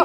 I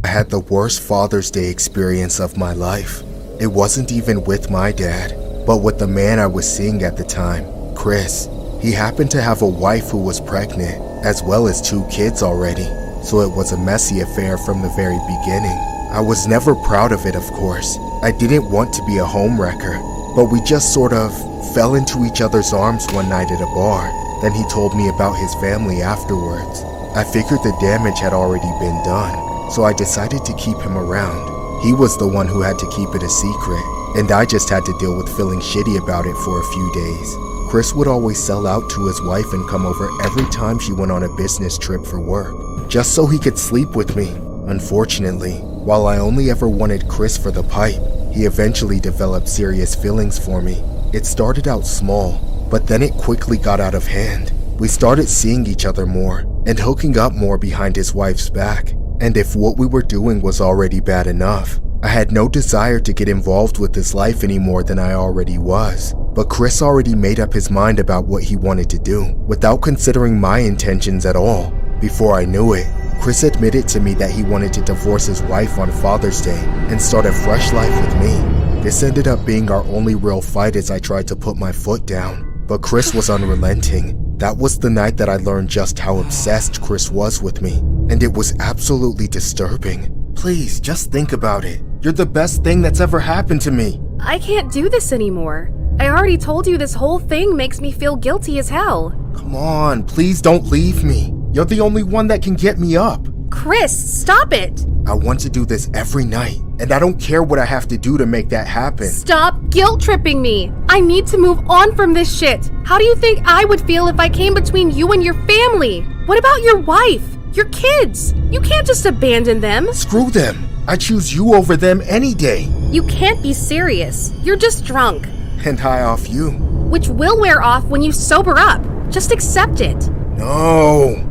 had the worst Father's Day experience of my life. It wasn't even with my dad, but with the man I was seeing at the time, Chris. He happened to have a wife who was pregnant, as well as 2 kids already, so it was a messy affair from the very beginning. I was never proud of it, of course. I didn't want to be a homewrecker, but we just sort of fell into each other's arms one night at a bar. Then he told me about his family afterwards. I figured the damage had already been done, so I decided to keep him around. He was the one who had to keep it a secret, and I just had to deal with feeling shitty about it for a few days. Chris would always sell out to his wife and come over every time she went on a business trip for work, just so he could sleep with me. Unfortunately, while I only ever wanted Chris for the pipe, he eventually developed serious feelings for me. It started out small, but then it quickly got out of hand. We started seeing each other more and hooking up more behind his wife's back. And if what we were doing was already bad enough, I had no desire to get involved with his life any more than I already was. But Chris already made up his mind about what he wanted to do, without considering my intentions at all. Before I knew it, Chris admitted to me that he wanted to divorce his wife on Father's Day and start a fresh life with me. This ended up being our only real fight as I tried to put my foot down. But Chris was unrelenting. That was the night that I learned just how obsessed Chris was with me, and it was absolutely disturbing. Please, just think about it. You're the best thing that's ever happened to me. I can't do this anymore. I already told you this whole thing makes me feel guilty as hell. Come on, please don't leave me. You're the only one that can get me up. Chris, stop it! I want to do this every night, and I don't care what I have to do to make that happen. Stop guilt-tripping me! I need to move on from this shit! How do you think I would feel if I came between you and your family? What about your wife? Your kids? You can't just abandon them! Screw them! I choose you over them any day. You can't be serious. You're just drunk. And high off you. Which will wear off when you sober up. Just accept it. No!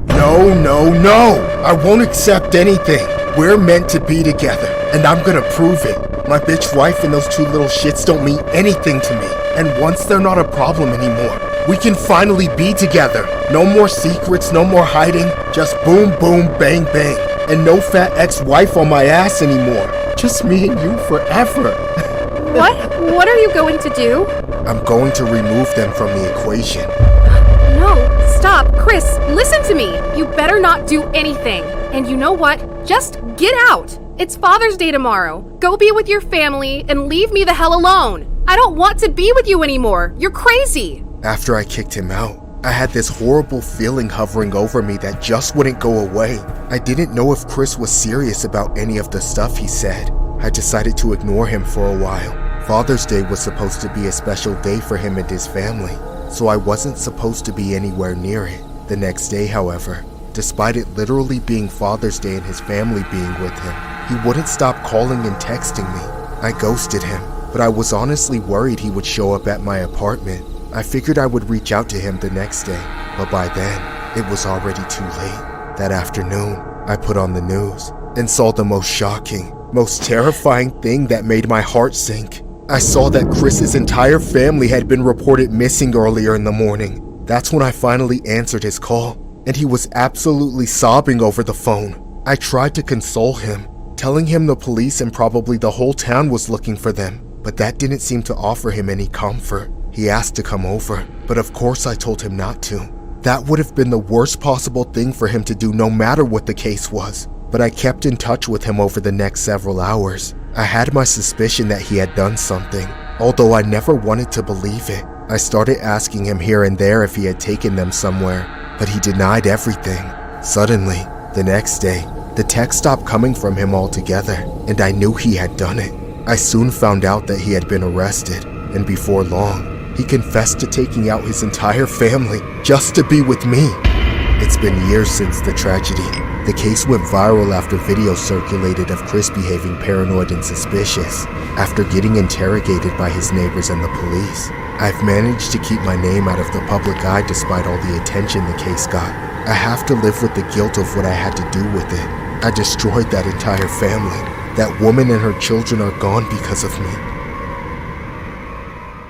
I won't accept anything. We're meant to be together, and I'm gonna prove it. My bitch wife and those 2 little shits don't mean anything to me. And once they're not a problem anymore, we can finally be together. No more secrets, no more hiding. Just boom, boom, bang, bang. And no fat ex-wife on my ass anymore. Just me and you forever. What are you going to do? I'm going to remove them from the equation. No, stop. Chris, listen to me. You better not do anything. And you know what? Just get out. It's Father's Day tomorrow. Go be with your family and leave me the hell alone. I don't want to be with you anymore. You're crazy. After I kicked him out, I had this horrible feeling hovering over me that just wouldn't go away. I didn't know if Chris was serious about any of the stuff he said. I decided to ignore him for a while. Father's Day was supposed to be a special day for him and his family, so I wasn't supposed to be anywhere near it. The next day, however, despite it literally being Father's Day and his family being with him, he wouldn't stop calling and texting me. I ghosted him, but I was honestly worried he would show up at my apartment. I figured I would reach out to him the next day, but by then, it was already too late. That afternoon, I put on the news and saw the most shocking, most terrifying thing that made my heart sink. I saw that Chris's entire family had been reported missing earlier in the morning. That's when I finally answered his call, and he was absolutely sobbing over the phone. I tried to console him, telling him the police and probably the whole town was looking for them, but that didn't seem to offer him any comfort. He asked to come over, but of course I told him not to. That would have been the worst possible thing for him to do no matter what the case was, but I kept in touch with him over the next several hours. I had my suspicion that he had done something, although I never wanted to believe it. I started asking him here and there if he had taken them somewhere, but he denied everything. Suddenly, the next day, the text stopped coming from him altogether, and I knew he had done it. I soon found out that he had been arrested, and before long, he confessed to taking out his entire family just to be with me. It's been years since the tragedy. The case went viral after videos circulated of Chris behaving paranoid and suspicious. After getting interrogated by his neighbors and the police, I've managed to keep my name out of the public eye despite all the attention the case got. I have to live with the guilt of what I had to do with it. I destroyed that entire family. That woman and her children are gone because of me.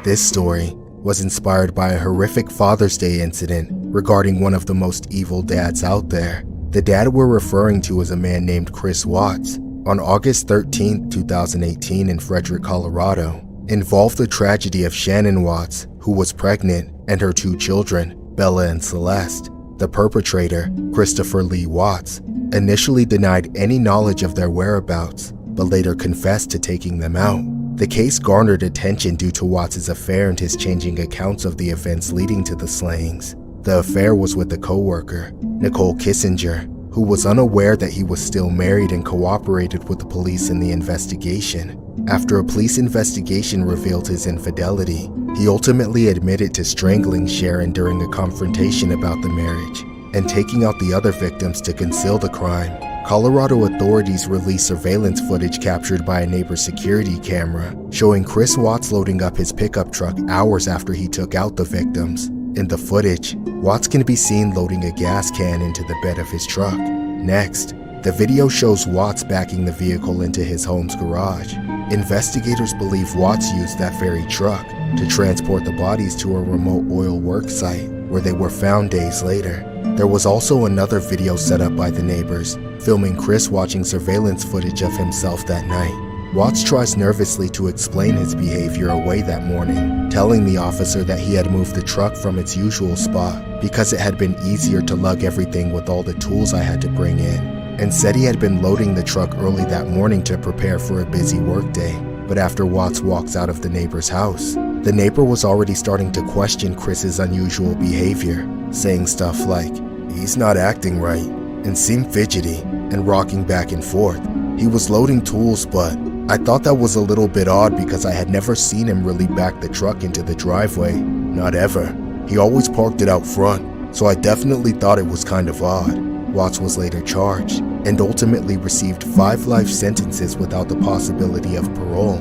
This story was inspired by a horrific Father's Day incident regarding one of the most evil dads out there. The dad we're referring to is a man named Chris Watts. On August 13, 2018 in Frederick, Colorado, involved the tragedy of Shannon Watts, who was pregnant, and her 2 children, Bella and Celeste. The perpetrator, Christopher Lee Watts, initially denied any knowledge of their whereabouts, but later confessed to taking them out. The case garnered attention due to Watts' affair and his changing accounts of the events leading to the slayings. The affair was with a co-worker, Nicole Kissinger, who was unaware that he was still married and cooperated with the police in the investigation. After a police investigation revealed his infidelity, he ultimately admitted to strangling Sharon during a confrontation about the marriage and taking out the other victims to conceal the crime. Colorado authorities released surveillance footage captured by a neighbor's security camera, showing Chris Watts loading up his pickup truck hours after he took out the victims. In the footage, Watts can be seen loading a gas can into the bed of his truck. Next, the video shows Watts backing the vehicle into his home's garage. Investigators believe Watts used that very truck to transport the bodies to a remote oil work site, where they were found days later. There was also another video set up by the neighbors, filming Chris watching surveillance footage of himself that night. Watts tries nervously to explain his behavior away that morning, telling the officer that he had moved the truck from its usual spot because it had been easier to lug everything with all the tools I had to bring in, and said he had been loading the truck early that morning to prepare for a busy workday. But after Watts walks out of the neighbor's house, the neighbor was already starting to question Chris's unusual behavior, saying stuff like, "He's not acting right," and seemed fidgety and rocking back and forth. He was loading tools, but I thought that was a little bit odd because I had never seen him really back the truck into the driveway. Not ever. He always parked it out front, so I definitely thought it was kind of odd. Watts was later charged and ultimately received 5 life sentences without the possibility of parole.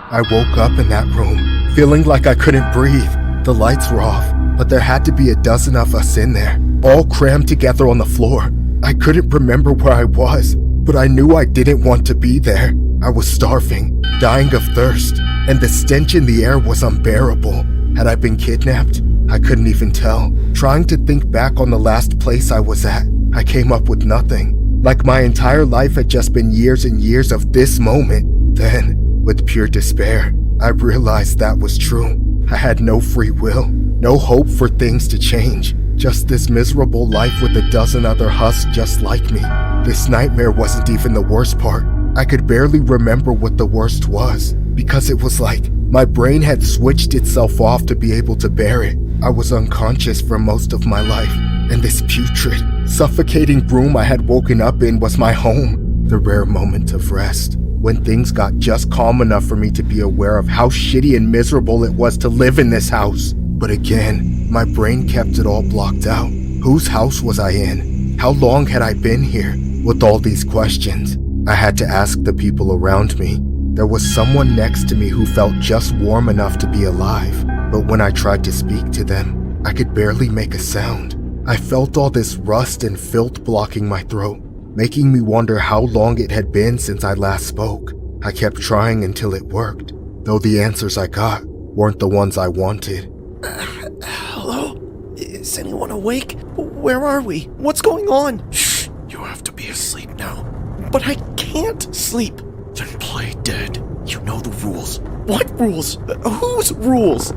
I woke up in that room, feeling like I couldn't breathe. The lights were off, but there had to be a dozen of us in there, all crammed together on the floor. I couldn't remember where I was, but I knew I didn't want to be there. I was starving, dying of thirst, and the stench in the air was unbearable. Had I been kidnapped? I couldn't even tell. Trying to think back on the last place I was at, I came up with nothing. Like my entire life had just been years and years of this moment. Then, with pure despair, I realized that was true. I had no free will, no hope for things to change. Just this miserable life with a dozen other husks just like me. This nightmare wasn't even the worst part. I could barely remember what the worst was, because it was like my brain had switched itself off to be able to bear it. I was unconscious for most of my life, and this putrid, suffocating room I had woken up in was my home. The rare moment of rest, when things got just calm enough for me to be aware of how shitty and miserable it was to live in this house. But again, my brain kept it all blocked out. Whose house was I in? How long had I been here? With all these questions, I had to ask the people around me. There was someone next to me who felt just warm enough to be alive, but when I tried to speak to them, I could barely make a sound. I felt all this rust and filth blocking my throat, making me wonder how long it had been since I last spoke. I kept trying until it worked, though the answers I got weren't the ones I wanted. Hello? Is anyone awake? Where are we? What's going on? Shh! You have to be asleep now. But I can't sleep. Then play dead. You know the rules. What rules? Whose rules?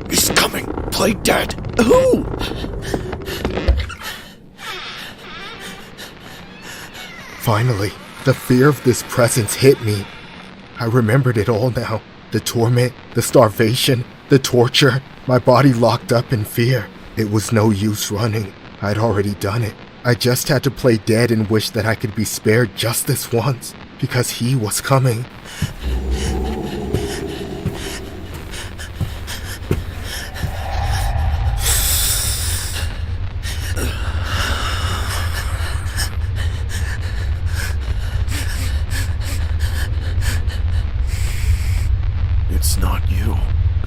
He's coming. Play dead. Who? Finally, the fear of this presence hit me. I remembered it all now. The torment, the starvation, the torture, my body locked up in fear. It was no use running. I'd already done it. I just had to play dead and wish that I could be spared just this once, because he was coming.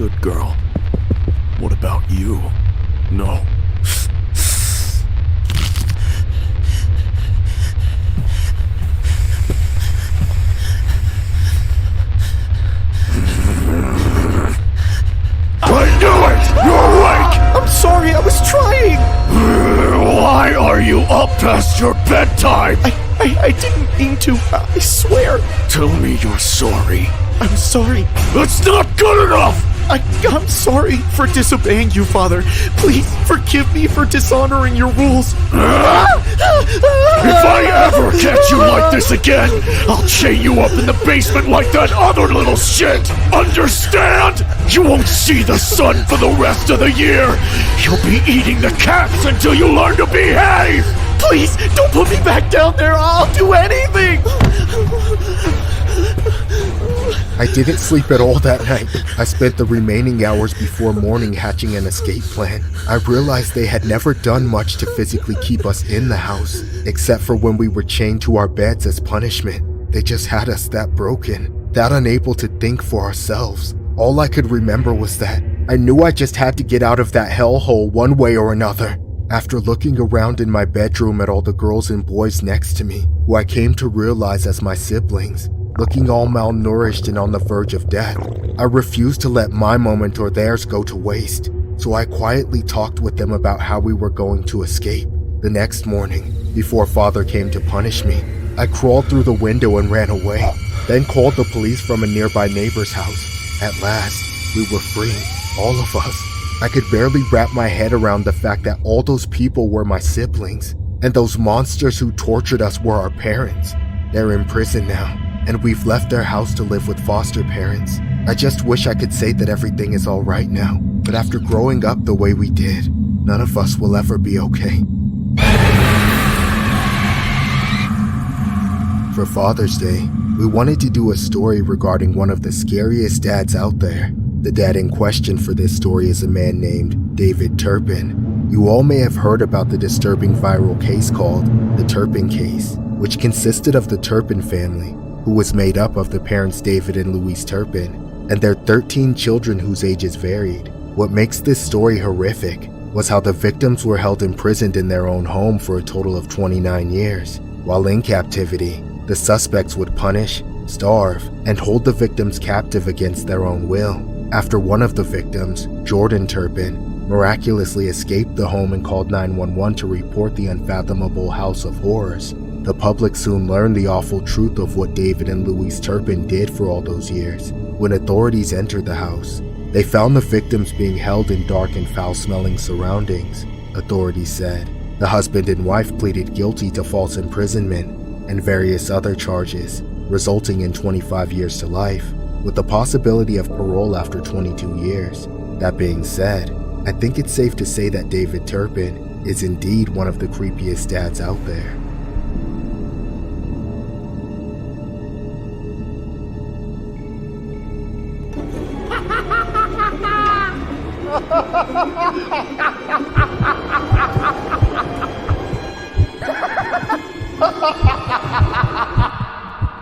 Good girl. What about you? No. I knew it! You're awake! I'm sorry, I was trying! Why are you up past your bedtime? I didn't mean to. I swear. Tell me you're sorry. I'm sorry. That's not good enough! I'm sorry for disobeying you, Father. Please forgive me for dishonoring your rules. If I ever catch you like this again, I'll chain you up in the basement like that other little shit! Understand? You won't see the sun for the rest of the year! You'll be eating the cats until you learn to behave! Please, don't put me back down there. I'll do anything. I didn't sleep at all that night. I spent the remaining hours before morning hatching an escape plan. I realized they had never done much to physically keep us in the house, except for when we were chained to our beds as punishment. They just had us that broken, that unable to think for ourselves. All I could remember was that I knew I just had to get out of that hellhole one way or another. After looking around in my bedroom at all the girls and boys next to me, who I came to realize as my siblings, looking all malnourished and on the verge of death, I refused to let my moment or theirs go to waste, so I quietly talked with them about how we were going to escape. The next morning, before Father came to punish me, I crawled through the window and ran away, then called the police from a nearby neighbor's house. At last, we were free, all of us. I could barely wrap my head around the fact that all those people were my siblings, and those monsters who tortured us were our parents. They're in prison now, and we've left their house to live with foster parents. I just wish I could say that everything is all right now, but after growing up the way we did, none of us will ever be okay. For Father's Day, we wanted to do a story regarding one of the scariest dads out there. The dad in question for this story is a man named David Turpin. You all may have heard about the disturbing viral case called the Turpin Case, which consisted of the Turpin family, who was made up of the parents David and Louise Turpin, and their 13 children whose ages varied. What makes this story horrific was how the victims were held imprisoned in their own home for a total of 29 years. While in captivity, the suspects would punish, starve, and hold the victims captive against their own will. After one of the victims, Jordan Turpin, miraculously escaped the home and called 911 to report the unfathomable house of horrors, the public soon learned the awful truth of what David and Louise Turpin did for all those years. When authorities entered the house, they found the victims being held in dark and foul-smelling surroundings. Authorities said the husband and wife pleaded guilty to false imprisonment and various other charges, resulting in 25 years to life, with the possibility of parole after 22 years. That being said, I think it's safe to say that David Turpin is indeed one of the creepiest dads out there.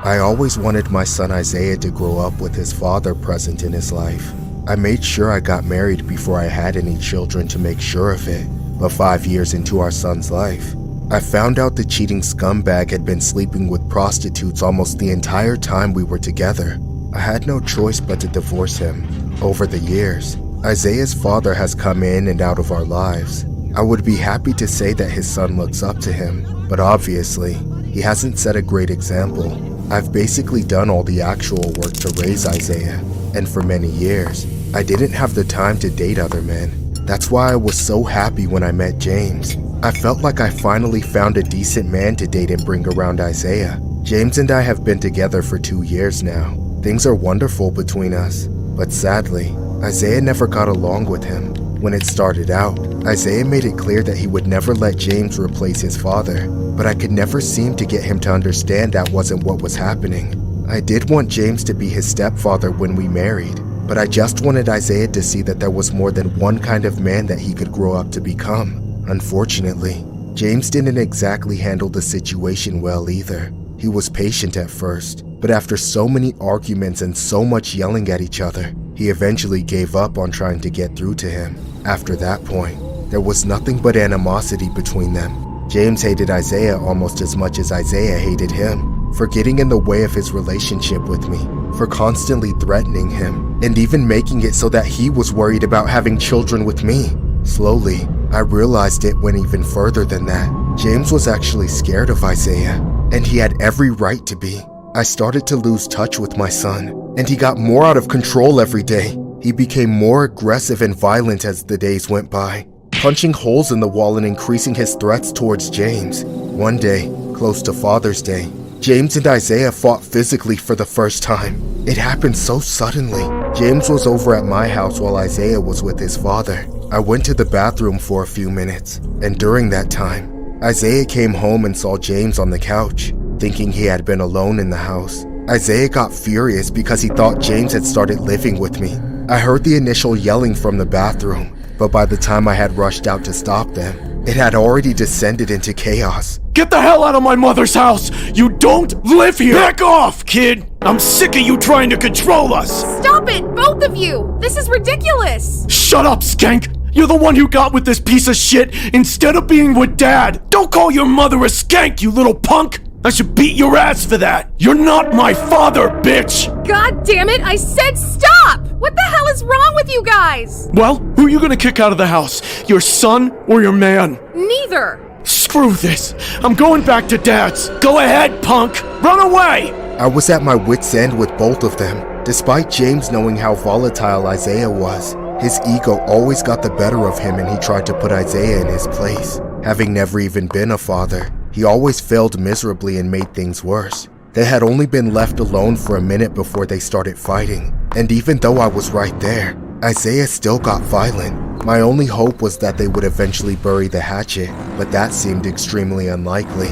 I always wanted my son Isaiah to grow up with his father present in his life. I made sure I got married before I had any children to make sure of it. But 5 years into our son's life, I found out the cheating scumbag had been sleeping with prostitutes almost the entire time we were together. I had no choice but to divorce him. Over the years, Isaiah's father has come in and out of our lives. I would be happy to say that his son looks up to him, but obviously, he hasn't set a great example. I've basically done all the actual work to raise Isaiah, and for many years, I didn't have the time to date other men. That's why I was so happy when I met James. I felt like I finally found a decent man to date and bring around Isaiah. James and I have been together for 2 years now. Things are wonderful between us, but sadly, Isaiah never got along with him. When it started out, Isaiah made it clear that he would never let James replace his father, but I could never seem to get him to understand that wasn't what was happening. I did want James to be his stepfather when we married, but I just wanted Isaiah to see that there was more than one kind of man that he could grow up to become. Unfortunately, James didn't exactly handle the situation well either. He was patient at first, but after so many arguments and so much yelling at each other, He eventually gave up on trying to get through to him. After that point, there was nothing but animosity between them. James hated Isaiah almost as much as Isaiah hated him, for getting in the way of his relationship with me, for constantly threatening him, and even making it so that he was worried about having children with me. Slowly, I realized it went even further than that. James was actually scared of Isaiah, and he had every right to be. I started to lose touch with my son, and he got more out of control every day. He became more aggressive and violent as the days went by, punching holes in the wall and increasing his threats towards James. One day, close to Father's Day, James and Isaiah fought physically for the first time. It happened so suddenly. James was over at my house while Isaiah was with his father. I went to the bathroom for a few minutes, and during that time, Isaiah came home and saw James on the couch, thinking he had been alone in the house. Isaiah got furious because he thought James had started living with me. I heard the initial yelling from the bathroom, but by the time I had rushed out to stop them, it had already descended into chaos. Get the hell out of my mother's house! You don't live here! Back off, kid! I'm sick of you trying to control us! Stop it, both of you! This is ridiculous! Shut up, skank! You're the one who got with this piece of shit instead of being with Dad! Don't call your mother a skank, you little punk! I should beat your ass for that! You're not my father, bitch! God damn it, I said stop! What the hell is wrong with you guys? Well, who are you gonna kick out of the house? Your son or your man? Neither. Screw this! I'm going back to Dad's! Go ahead, punk! Run away! I was at my wit's end with both of them. Despite James knowing how volatile Isaiah was, his ego always got the better of him and he tried to put Isaiah in his place. Having never even been a father, he always failed miserably and made things worse. They had only been left alone for a minute before they started fighting, and even though I was right there, Isaiah still got violent. My only hope was that they would eventually bury the hatchet, but that seemed extremely unlikely.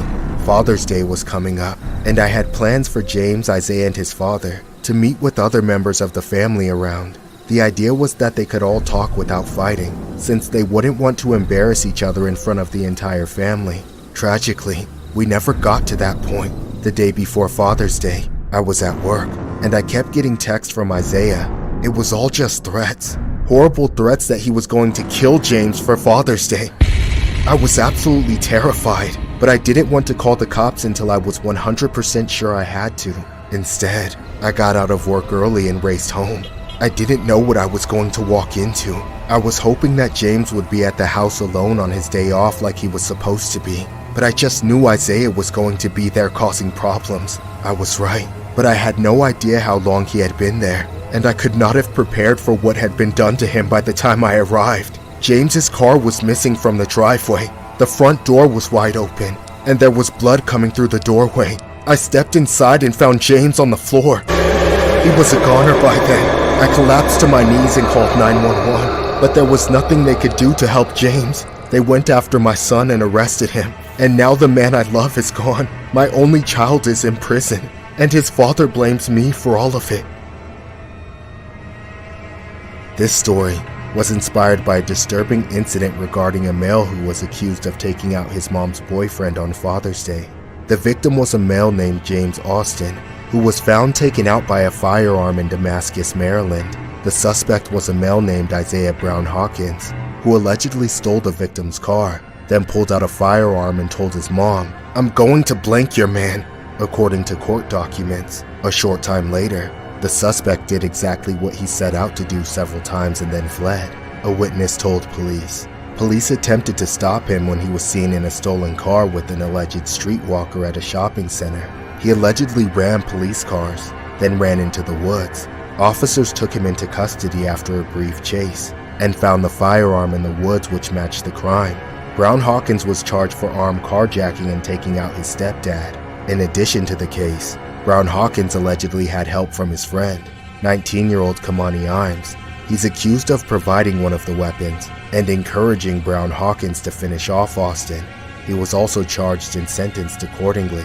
Father's Day was coming up, and I had plans for James, Isaiah, and his father to meet with other members of the family around. The idea was that they could all talk without fighting, since they wouldn't want to embarrass each other in front of the entire family. Tragically, we never got to that point. The day before Father's Day, I was at work, and I kept getting texts from Isaiah. It was all just threats. Horrible threats that he was going to kill James for Father's Day. I was absolutely terrified, but I didn't want to call the cops until I was 100% sure I had to. Instead, I got out of work early and raced home. I didn't know what I was going to walk into. I was hoping that James would be at the house alone on his day off like he was supposed to be, but I just knew Isaiah was going to be there causing problems. I was right, but I had no idea how long he had been there, and I could not have prepared for what had been done to him by the time I arrived. James's car was missing from the driveway. The front door was wide open, and there was blood coming through the doorway. I stepped inside and found James on the floor. He was a goner by then. I collapsed to my knees and called 911, but there was nothing they could do to help James. They went after my son and arrested him, and now the man I love is gone. My only child is in prison, and his father blames me for all of it. This story was inspired by a disturbing incident regarding a male who was accused of taking out his mom's boyfriend on Father's Day. The victim was a male named James Austin, who was found taken out by a firearm in Damascus, Maryland. The suspect was a male named Isaiah Brown Hawkins, who allegedly stole the victim's car, then pulled out a firearm and told his mom, "I'm going to blank your man," according to court documents. A short time later, the suspect did exactly what he set out to do several times and then fled. A witness told police. Police attempted to stop him when he was seen in a stolen car with an alleged streetwalker at a shopping center. He allegedly rammed police cars, then ran into the woods. Officers took him into custody after a brief chase, and found the firearm in the woods which matched the crime. Brown Hawkins was charged for armed carjacking and taking out his stepdad. In addition to the case, Brown Hawkins allegedly had help from his friend, 19-year-old Kamani Imes. He's accused of providing one of the weapons and encouraging Brown Hawkins to finish off Austin. He was also charged and sentenced accordingly.